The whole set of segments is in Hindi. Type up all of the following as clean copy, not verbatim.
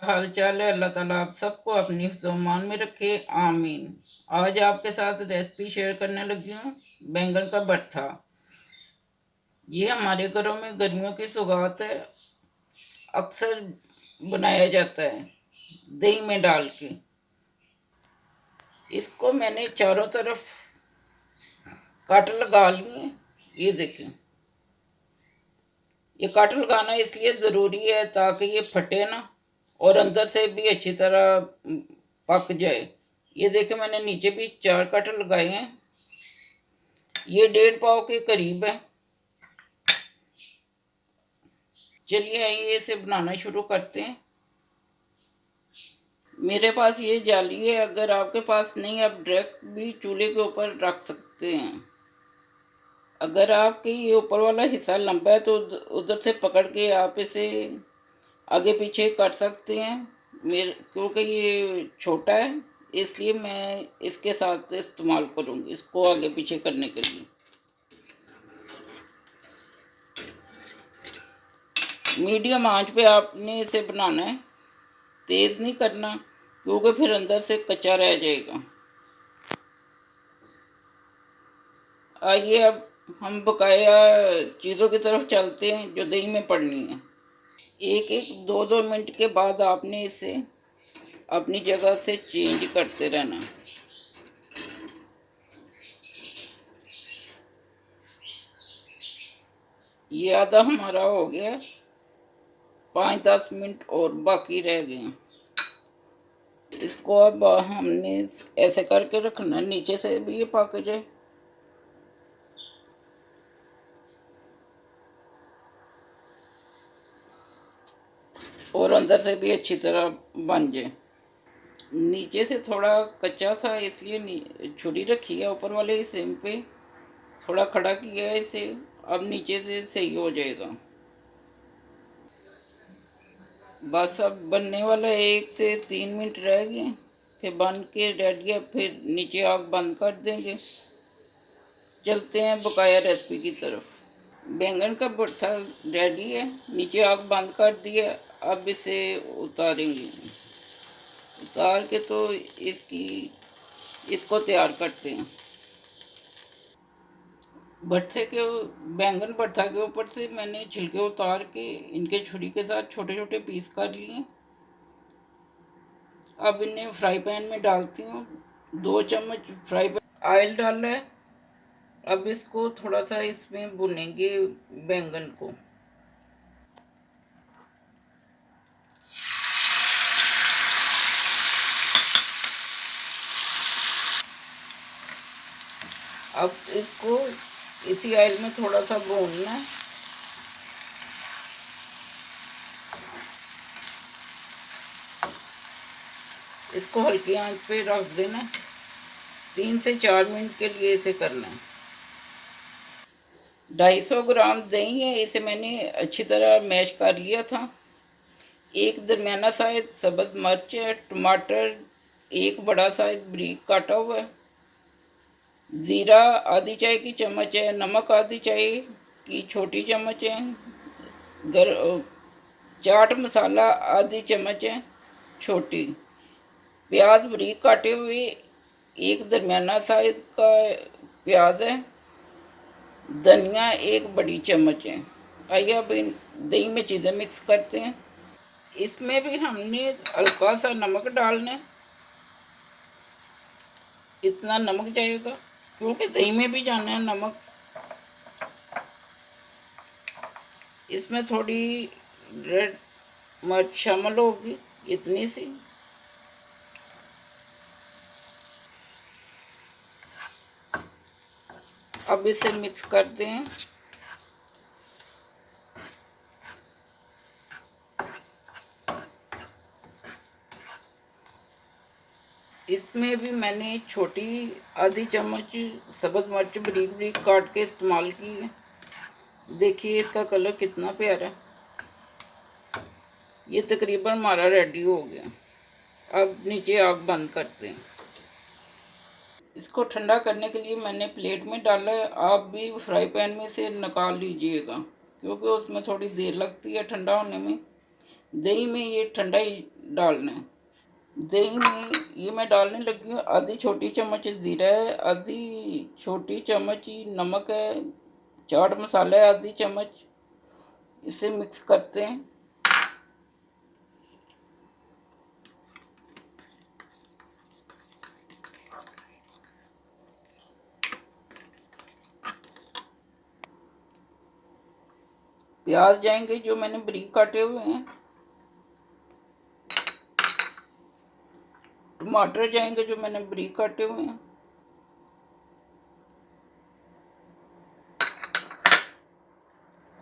हाल चाल है। अल्लाह ताला आप सबको अपनी हिफ्ज़-ओ-अमान में रखे, आमीन। आज आपके साथ रेसिपी शेयर करने लगी हूँ बैंगन का भरता। ये हमारे घरों में गर्मियों की सौगात है, अक्सर बनाया जाता है दही में डाल के। इसको मैंने चारों तरफ कट लगा लिए। ये देखें, ये कट लगाना इसलिए ज़रूरी है ताकि ये फटे ना और अंदर से भी अच्छी तरह पक जाए। ये देखें, मैंने नीचे भी 4 कट लगाए हैं। ये 1.5 पाव के करीब है। चलिए आइए इसे बनाना शुरू करते हैं। मेरे पास ये जाली है, अगर आपके पास नहीं आप डायरेक्ट भी चूल्हे के ऊपर रख सकते हैं। अगर आपके ये ऊपर वाला हिस्सा लंबा है तो उधर से पकड़ के आप इसे आगे पीछे कर सकते हैं। मेरे क्योंकि ये छोटा है इसलिए मैं इसके साथ इस्तेमाल करूँगी इसको आगे पीछे करने के लिए। मीडियम आंच पे आपने इसे बनाना है, तेज़ नहीं करना क्योंकि फिर अंदर से कच्चा रह जाएगा। आइए अब हम बकाया चीज़ों की तरफ चलते हैं जो दही में पड़नी है। एक एक दो दो मिनट के बाद आपने इसे अपनी जगह से चेंज करते रहना। ये आधा हमारा हो गया, 5-10 मिनट और बाकी रह गए। इसको अब हमने ऐसे करके रखना, नीचे से भी ये पक जाए और अंदर से भी अच्छी तरह बन जाए। नीचे से थोड़ा कच्चा था इसलिए छुरी रखी है, ऊपर वाले हिस्से पे थोड़ा खड़ा किया है इसे। अब नीचे से सही हो जाएगा। बस अब बनने वाला 1 से 3 मिनट रह गए, फिर बन के रेडी है। फिर नीचे आग बंद कर देंगे। चलते हैं बकाया रेसिपी की तरफ। बैंगन का भरता रेडी है, नीचे आग बंद कर दिया। अब इसे उतारेंगे, उतार के तो इसको तैयार करते हैं। भरते के बैंगन भरता के ऊपर से मैंने छिलके उतार के इनके छुरी के साथ छोटे छोटे पीस कर लिए। अब इन्हें फ्राई पैन में डालती हूँ। 2 चम्मच फ्राई पैन ऑयल डाला है। अब इसको थोड़ा सा इसमें भुनेंगे बैंगन को। अब इसको इसी ऑयल में थोड़ा सा भूनना है। इसको हल्की आंच पे रख देना। 3 से 4 मिनट के लिए इसे करना है। 250 ग्राम दही है, इसे मैंने अच्छी तरह मैश कर लिया था। एक दरमियाना साइज सब्ज़ मिर्च है, टमाटर एक बड़ा साइज बारीक काटा हुआ है, ज़ीरा आधी चाय की चम्मच है, नमक आधी चाय की छोटी चम्मच है, चाट मसाला आधी चम्मच है छोटी, प्याज बारीक काटे हुए एक दरमियाना साइज का प्याज है, धनिया एक बड़ी चम्मच है। आइए अब इन दही में चीज़ें मिक्स करते हैं। इसमें भी हमने हल्का सा नमक डालना है, इतना नमक जाएगा क्योंकि दही में भी जाना है नमक। इसमें थोड़ी रेड मिर्च शामिल होगी, इतनी सी। अब इसे मिक्स करते हैं। इसमें भी मैंने छोटी आधी चम्मच सब्ज़ मिर्च बारीक बारीक काट के इस्तेमाल की है। देखिए इसका कलर कितना प्यारा है। ये तकरीबन हमारा रेडी हो गया। अब नीचे आग बंद करते हैं। इसको ठंडा करने के लिए मैंने प्लेट में डाला है। आप भी फ्राई पैन में से निकाल लीजिएगा क्योंकि उसमें थोड़ी देर लगती है ठंडा होने में। दही में ये ठंडा ही डालना है। दही में ये मैं डालने लगी हूँ, आधी छोटी चम्मच ज़ीरा है, आधी छोटी चम्मच ही नमक है, चाट मसाला है आधी चम्मच। इसे मिक्स करते हैं। प्याज जाएंगे जो मैंने बारीक काटे हुए हैं, टमाटर जाएंगे जो मैंने बारीक काटे हुए हैं।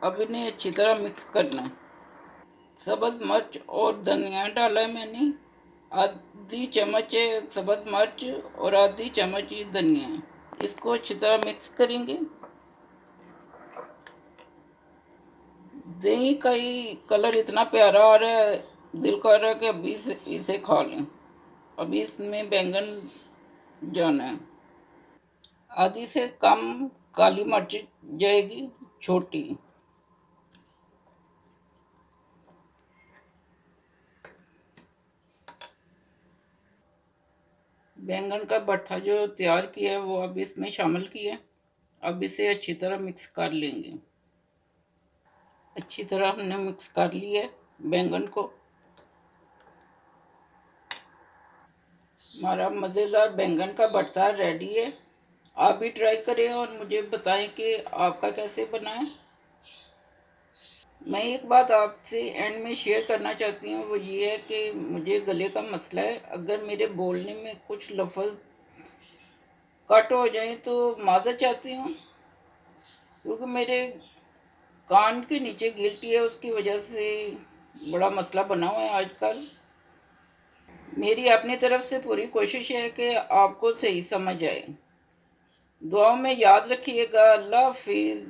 अब इन्हें अच्छी तरह मिक्स करना है। सब्ज़ मिर्च और धनिया डाला है मैंने, आधी चम्मच सब्ज़ मिर्च और आधी चम्मच धनिया है। इसको अच्छी तरह मिक्स करेंगे। दही का ही कलर इतना प्यारा आ रहा है, दिल कर रहा है कि अभी इसे खा लें। अभी इसमें बैंगन जाना है। आधी से कम काली मिर्च जाएगी, छोटी। बैंगन का भरता जो तैयार किया है वो अब इसमें शामिल किया। अब इसे अच्छी तरह मिक्स कर लेंगे। अच्छी तरह हमने मिक्स कर लिया है बैंगन को। हमारा मज़ेदार बैंगन का भरता रेडी है। आप भी ट्राई करें और मुझे बताएं कि आपका कैसे बना है। मैं एक बात आपसे एंड में शेयर करना चाहती हूँ, वो ये है कि मुझे गले का मसला है। अगर मेरे बोलने में कुछ लफ्ज़ कट हो जाए तो माज़रत चाहती हूँ, क्योंकि मेरे कान के नीचे गिल्टी है, उसकी वजह से बड़ा मसला बना हुआ है आजकल। मेरी अपनी तरफ से पूरी कोशिश है कि आपको सही समझ आए। दुआओं में याद रखिएगा। अल्लाह हाफिज़।